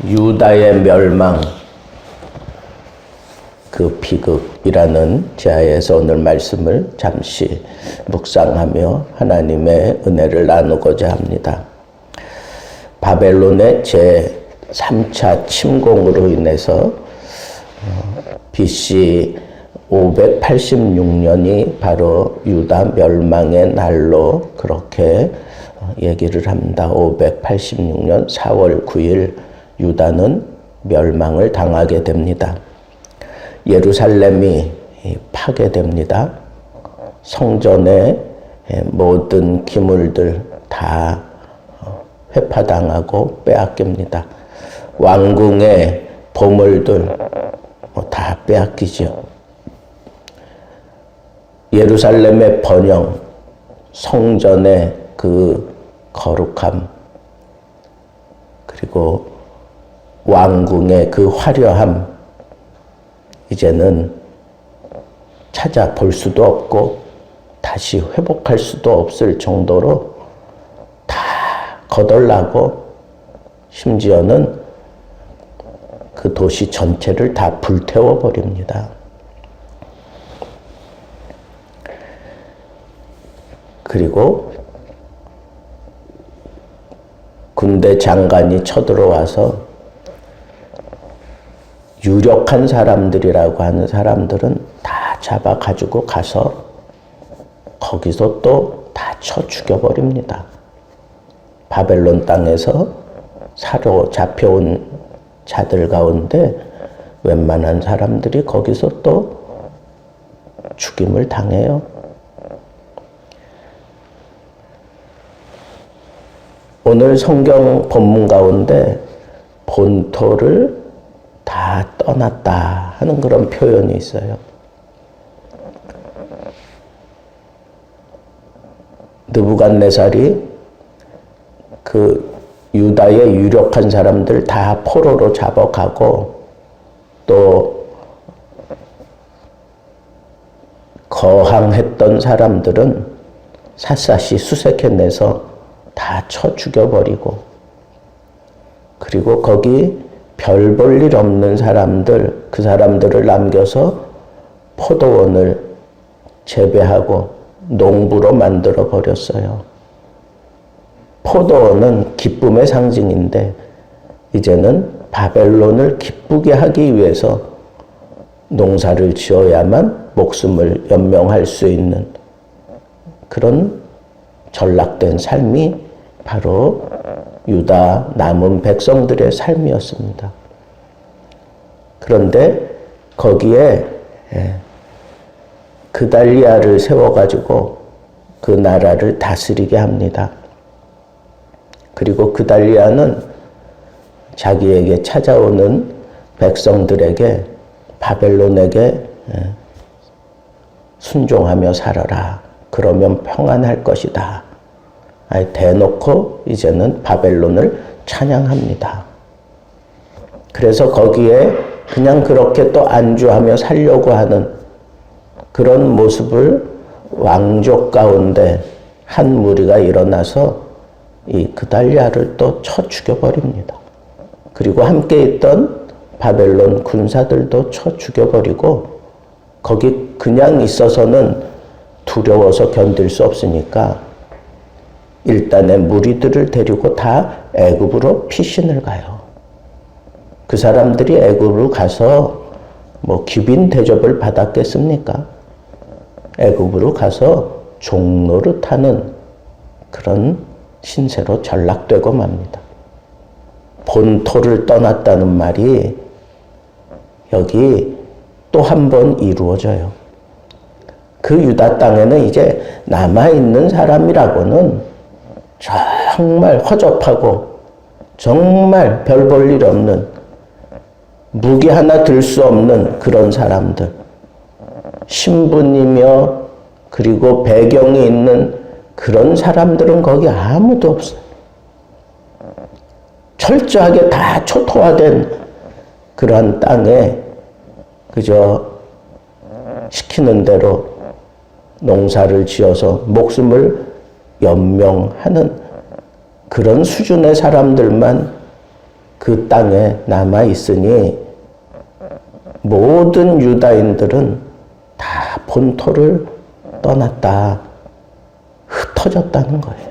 유다의 멸망, 그 비극이라는 제하에서 오늘 말씀을 잠시 묵상하며 하나님의 은혜를 나누고자 합니다. 바벨론의 제3차 침공으로 인해서 BC 586년이 바로 유다 멸망의 날로 그렇게 얘기를 합니다. 586년 4월 9일 유다는 멸망을 당하게 됩니다. 예루살렘이 파괴됩니다. 성전의 모든 기물들 다 회파당하고 빼앗깁니다. 왕궁의 보물들 다 빼앗기죠. 예루살렘의 번영, 성전의 그 거룩함, 그리고 왕궁의 그 화려함, 이제는 찾아볼 수도 없고 다시 회복할 수도 없을 정도로 다 거덜나고 심지어는 그 도시 전체를 다 불태워 버립니다. 그리고 군대 장관이 쳐들어와서 유력한 사람들이라고 하는 사람들은 다 잡아가지고 가서 거기서 또 다 쳐 죽여버립니다. 바벨론 땅에서 사로잡혀온 자들 가운데 웬만한 사람들이 거기서 또 죽임을 당해요. 오늘 성경 본문 가운데 본토를 다 떠났다 하는 그런 표현이 있어요. 느부갓네살이 그 유다의 유력한 사람들 다 포로로 잡아가고 또 거항했던 사람들은 샅샅이 수색해내서 다 쳐 죽여버리고, 그리고 거기 별 볼 일 없는 사람들, 그 사람들을 남겨서 포도원을 재배하고 농부로 만들어 버렸어요. 포도원은 기쁨의 상징인데 이제는 바벨론을 기쁘게 하기 위해서 농사를 지어야만 목숨을 연명할 수 있는 그런 전락된 삶이 바로 유다 남은 백성들의 삶이었습니다. 그런데 거기에 그달리아를 세워가지고 그 나라를 다스리게 합니다. 그리고 그달리아는 자기에게 찾아오는 백성들에게 바벨론에게 순종하며 살아라. 그러면 평안할 것이다. 대놓고 이제는 바벨론을 찬양합니다. 그래서 거기에 그냥 그렇게 또 안주하며 살려고 하는 그런 모습을 왕족 가운데 한 무리가 일어나서 이 그달리아를 또 쳐 죽여버립니다. 그리고 함께 있던 바벨론 군사들도 쳐 죽여버리고, 거기 그냥 있어서는 두려워서 견딜 수 없으니까 일단의 무리들을 데리고 다 애굽으로 피신을 가요. 그 사람들이 애굽으로 가서 뭐 귀빈 대접을 받았겠습니까? 애굽으로 가서 종노릇하는 그런 신세로 전락되고 맙니다. 본토를 떠났다는 말이 여기 또 한 번 이루어져요. 그 유다 땅에는 이제 남아있는 사람이라고는 정말 허접하고 정말 별 볼 일 없는, 무기 하나 들 수 없는 그런 사람들, 신분이며 그리고 배경이 있는 그런 사람들은 거기 아무도 없어요. 철저하게 다 초토화된 그러한 땅에 그저 시키는 대로 농사를 지어서 목숨을 연명하는 그런 수준의 사람들만 그 땅에 남아 있으니 모든 유다인들은 다 본토를 떠났다, 흩어졌다는 거예요.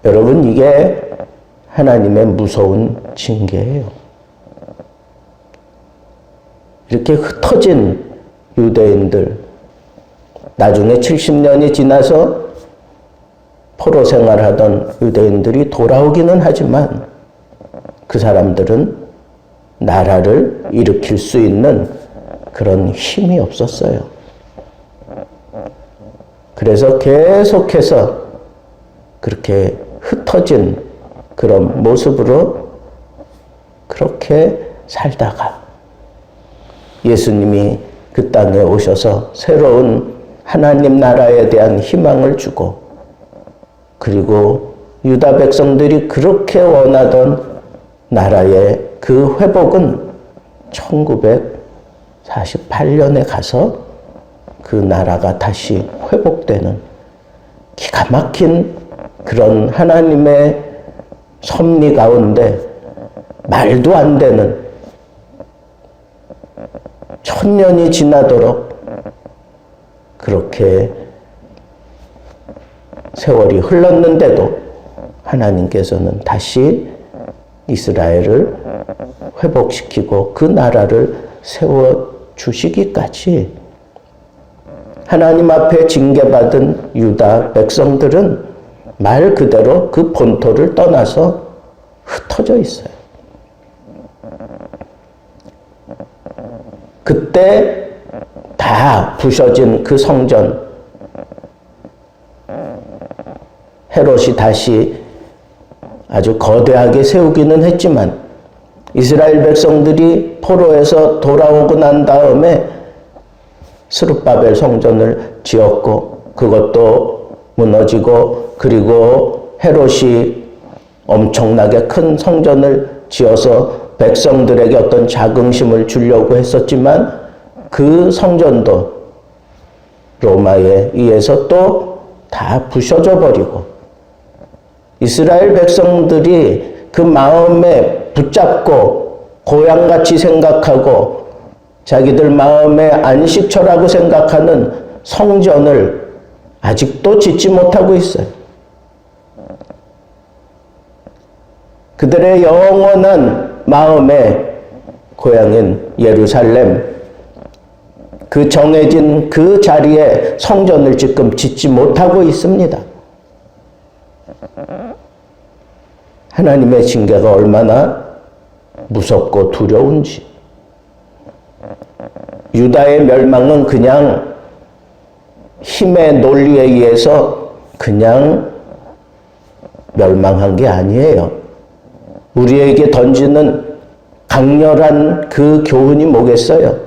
여러분, 이게 하나님의 무서운 징계예요. 이렇게 흩어진 유대인들, 나중에 70년이 지나서 포로 생활하던 유대인들이 돌아오기는 하지만 그 사람들은 나라를 일으킬 수 있는 그런 힘이 없었어요. 그래서 계속해서 그렇게 흩어진 그런 모습으로 그렇게 살다가 예수님이 그 땅에 오셔서 새로운 하나님 나라에 대한 희망을 주고, 그리고 유다 백성들이 그렇게 원하던 나라의 그 회복은 1948년에 가서 그 나라가 다시 회복되는 기가 막힌 그런 하나님의 섭리 가운데 말도 안 되는, 1000년이 지나도록 그렇게 세월이 흘렀는데도 하나님께서는 다시 이스라엘을 회복시키고 그 나라를 세워주시기까지 하나님 앞에 징계받은 유다 백성들은 말 그대로 그 본토를 떠나서 흩어져 있어요. 그때 다 부셔진 그 성전, 헤롯이 다시 아주 거대하게 세우기는 했지만 이스라엘 백성들이 포로에서 돌아오고 난 다음에 스룹바벨 성전을 지었고 그것도 무너지고, 그리고 헤롯이 엄청나게 큰 성전을 지어서 백성들에게 어떤 자긍심을 주려고 했었지만 그 성전도 로마에 의해서 또 다 부셔져 버리고, 이스라엘 백성들이 그 마음에 붙잡고 고향같이 생각하고 자기들 마음의 안식처라고 생각하는 성전을 아직도 짓지 못하고 있어요. 그들의 영원한 마음의 고향인 예루살렘, 그 정해진 그 자리에 성전을 지금 짓지 못하고 있습니다. 하나님의 징계가 얼마나 무섭고 두려운지. 유다의 멸망은 그냥 힘의 논리에 의해서 그냥 멸망한 게 아니에요. 우리에게 던지는 강렬한 그 교훈이 뭐겠어요?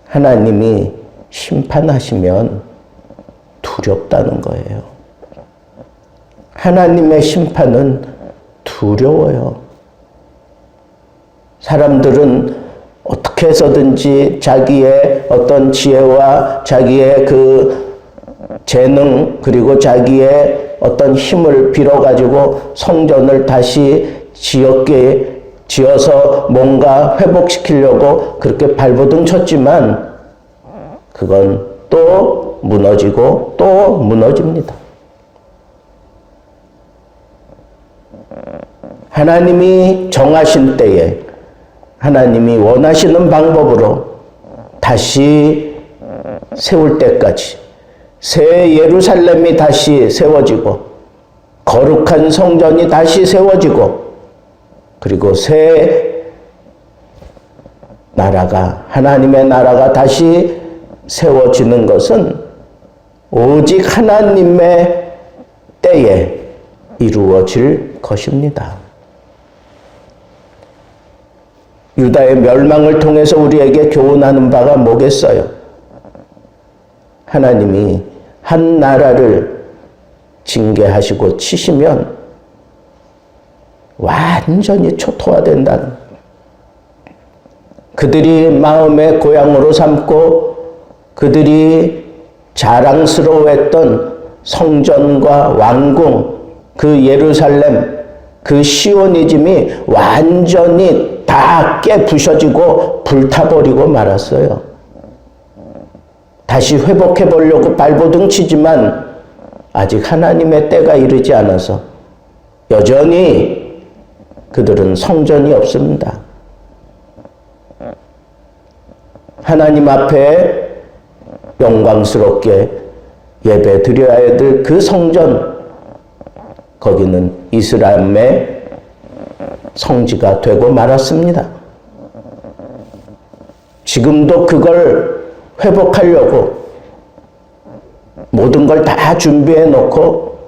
하나님이 심판하시면 두렵다는 거예요. 하나님의 심판은 두려워요. 사람들은 어떻게 해서든지 자기의 어떤 지혜와 자기의 그 재능, 그리고 자기의 어떤 힘을 빌어가지고 성전을 다시 지어서 뭔가 회복시키려고 그렇게 발버둥 쳤지만 그건 또 무너지고 또 무너집니다. 하나님이 정하신 때에 하나님이 원하시는 방법으로 다시 세울 때까지 새 예루살렘이 다시 세워지고 거룩한 성전이 다시 세워지고 그리고 새 나라가, 하나님의 나라가 다시 세워지는 것은 오직 하나님의 때에 이루어질 것입니다. 유다의 멸망을 통해서 우리에게 교훈하는 바가 뭐겠어요? 하나님이 한 나라를 징계하시고 치시면 완전히 초토화된다는, 그들이 마음의 고향으로 삼고 그들이 자랑스러워했던 성전과 왕궁, 그 예루살렘, 그 시오니즘이 완전히 다 깨부셔지고 불타버리고 말았어요. 다시 회복해 보려고 발버둥 치지만 아직 하나님의 때가 이르지 않아서 여전히 그들은 성전이 없습니다. 하나님 앞에 영광스럽게 예배 드려야 될 그 성전, 거기는 이스라엘의 성지가 되고 말았습니다. 지금도 그걸 회복하려고 모든 걸 다 준비해 놓고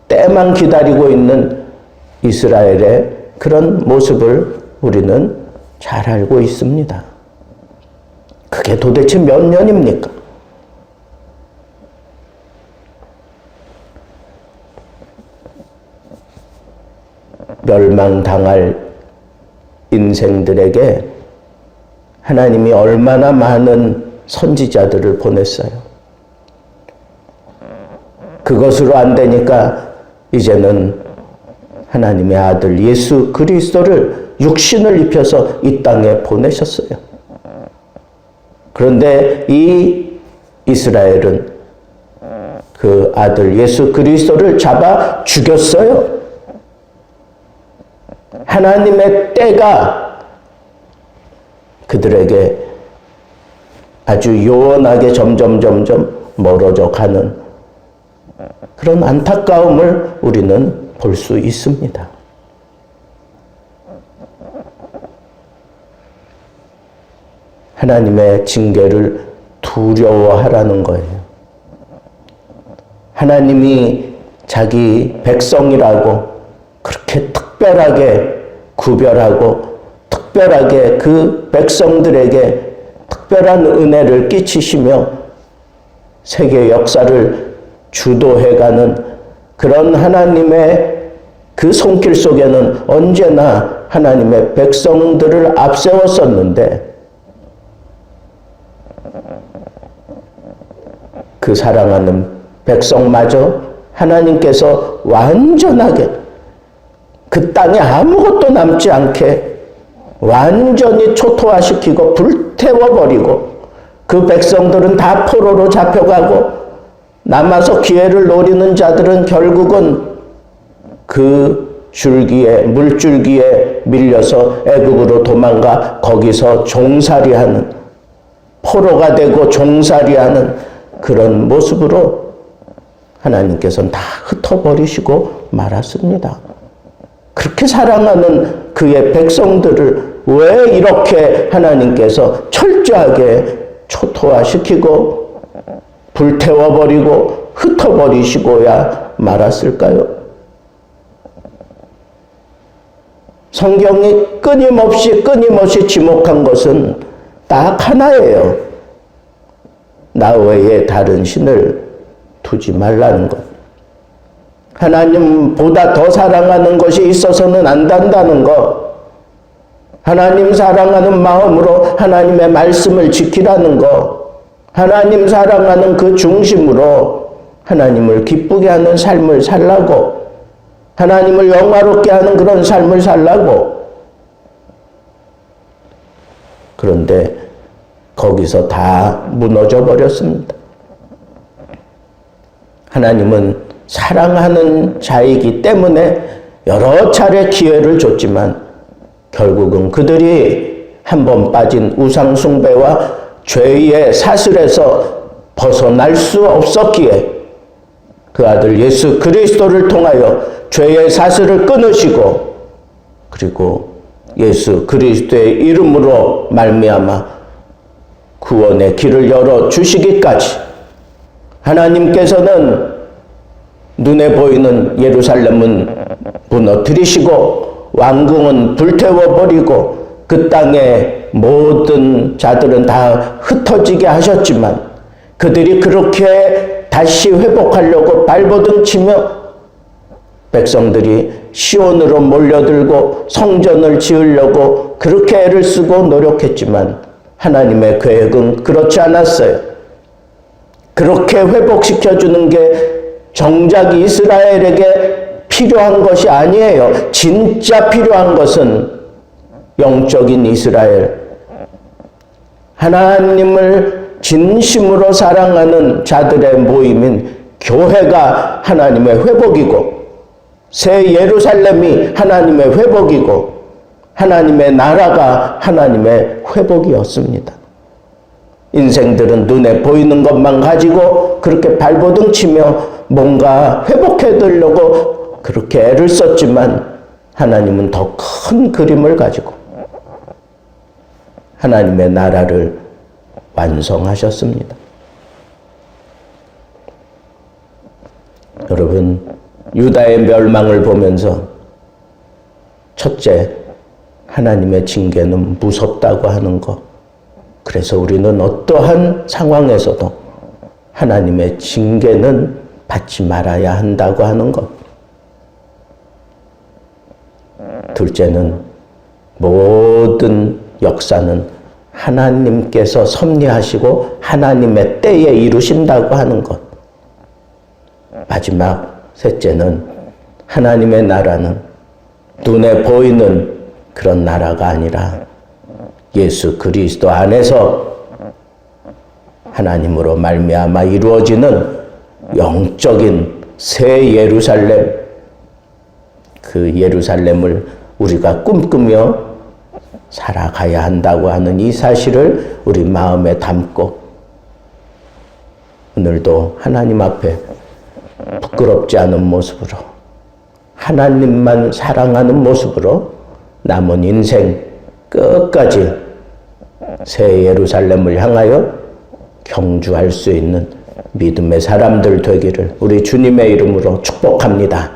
때만 기다리고 있는 이스라엘의 그런 모습을 우리는 잘 알고 있습니다. 그게 도대체 몇 년입니까? 멸망당할 인생들에게 하나님이 얼마나 많은 선지자들을 보냈어요. 그것으로 안 되니까 이제는 하나님의 아들 예수 그리스도를 육신을 입혀서 이 땅에 보내셨어요. 그런데 이 이스라엘은 그 아들 예수 그리스도를 잡아 죽였어요. 하나님의 때가 그들에게 아주 요원하게 점점 멀어져 가는 그런 안타까움을 우리는 볼 수 있습니다. 하나님의 징계를 두려워하라는 거예요. 하나님이 자기 백성이라고 그렇게 특별하게 구별하고 특별하게 그 백성들에게 특별한 은혜를 끼치시며 세계 역사를 주도해가는 그런 하나님의 그 손길 속에는 언제나 하나님의 백성들을 앞세웠었는데 그 사랑하는 백성마저 하나님께서 완전하게 그 땅에 아무것도 남지 않게 완전히 초토화시키고 불태워버리고 그 백성들은 다 포로로 잡혀가고 남아서 기회를 노리는 자들은 결국은 그 물줄기에 밀려서 애굽으로 도망가 거기서 종살이하는 포로가 되고 종살이하는 그런 모습으로 하나님께서는 다 흩어버리시고 말았습니다. 그렇게 사랑하는 그의 백성들을 왜 이렇게 하나님께서 철저하게 초토화시키고 불태워버리고 흩어버리시고야 말았을까요? 성경이 끊임없이 지목한 것은 딱 하나예요. 나 외에 다른 신을 두지 말라는 것. 하나님보다 더 사랑하는 것이 있어서는 안 된다는 것. 하나님 사랑하는 마음으로 하나님의 말씀을 지키라는 것. 하나님 사랑하는 그 중심으로 하나님을 기쁘게 하는 삶을 살라고, 하나님을 영화롭게 하는 그런 삶을 살라고. 그런데 거기서 다 무너져 버렸습니다. 하나님은 사랑하는 자이기 때문에 여러 차례 기회를 줬지만 결국은 그들이 한번 빠진 우상숭배와 죄의 사슬에서 벗어날 수 없었기에 그 아들 예수 그리스도를 통하여 죄의 사슬을 끊으시고 그리고 예수 그리스도의 이름으로 말미암아 구원의 길을 열어주시기까지 하나님께서는 눈에 보이는 예루살렘은 무너뜨리시고 왕궁은 불태워버리고 그 땅의 모든 자들은 다 흩어지게 하셨지만 그들이 그렇게 다시 회복하려고 발버둥 치며 백성들이 시온으로 몰려들고 성전을 지으려고 그렇게 애를 쓰고 노력했지만 하나님의 계획은 그렇지 않았어요. 그렇게 회복시켜주는 게 정작 이스라엘에게 필요한 것이 아니에요. 진짜 필요한 것은 영적인 이스라엘, 하나님을 진심으로 사랑하는 자들의 모임인 교회가 하나님의 회복이고, 새 예루살렘이 하나님의 회복이고, 하나님의 나라가 하나님의 회복이었습니다. 인생들은 눈에 보이는 것만 가지고 그렇게 발버둥 치며 뭔가 회복해두려고 그렇게 애를 썼지만, 하나님은 더 큰 그림을 가지고 하나님의 나라를 완성하셨습니다. 여러분, 유다의 멸망을 보면서 첫째, 하나님의 징계는 무섭다고 하는 것. 그래서 우리는 어떠한 상황에서도 하나님의 징계는 받지 말아야 한다고 하는 것. 둘째는 모든 역사는 하나님께서 섭리하시고 하나님의 때에 이루신다고 하는 것. 마지막 셋째는 하나님의 나라는 눈에 보이는 그런 나라가 아니라 예수 그리스도 안에서 하나님으로 말미암아 이루어지는 영적인 새 예루살렘, 그 예루살렘을 우리가 꿈꾸며 살아가야 한다고 하는 이 사실을 우리 마음에 담고, 오늘도 하나님 앞에 부끄럽지 않은 모습으로, 하나님만 사랑하는 모습으로 남은 인생 끝까지 새 예루살렘을 향하여 경주할 수 있는 믿음의 사람들 되기를 우리 주님의 이름으로 축복합니다.